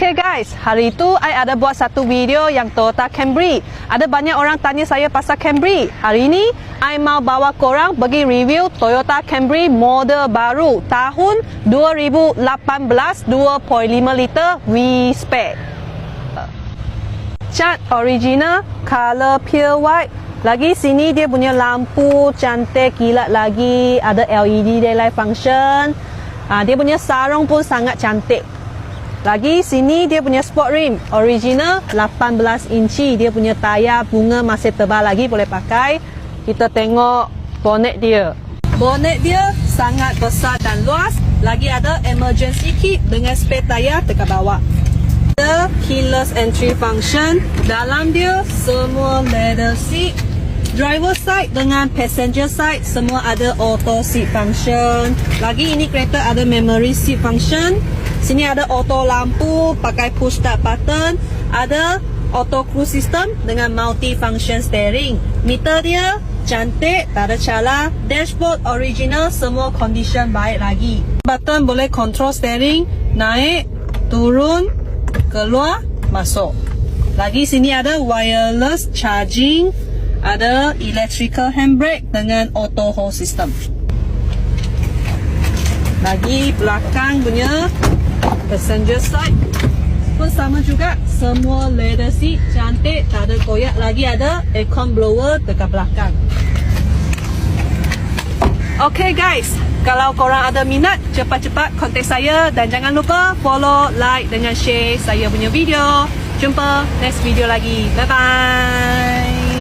Okay guys, hari itu I ada buat satu video yang Toyota Camry. Ada banyak orang tanya saya pasal Camry. Hari ini I mau bawa korang pergi review Toyota Camry model baru tahun 2018 2.5 liter V-Spec. Cat original, color pure white. Lagi sini dia punya lampu cantik kilat lagi, ada LED daylight function. Dia punya sarung pun sangat cantik. Lagi sini dia punya sport rim original 18 inci. Dia punya tayar bunga masih tebal lagi, boleh pakai. Kita tengok bonnet dia. Bonnet dia sangat besar dan luas. Lagi ada emergency kit dengan spare tayar dekat bawah. Ada keyless entry function. Dalam dia semua leather seat. Driver side dengan passenger side semua ada auto seat function. Lagi ini kereta ada memory seat function. Sini ada auto lampu pakai push start button. Ada auto cruise system dengan multi function steering. Meter dia cantik, tak ada cala. Dashboard original, semua condition baik lagi. Button boleh control steering, naik, turun, keluar, masuk. Lagi sini ada wireless charging. Ada electrical handbrake dengan auto hold system. Lagi belakang punya passenger side pun sama juga, semua leather seat cantik, tak ada koyak. Lagi ada aircon blower dekat belakang. Okay guys, kalau korang ada minat, cepat-cepat kontak saya dan jangan lupa follow, like dengan share saya punya video. Jumpa next video lagi. Bye bye.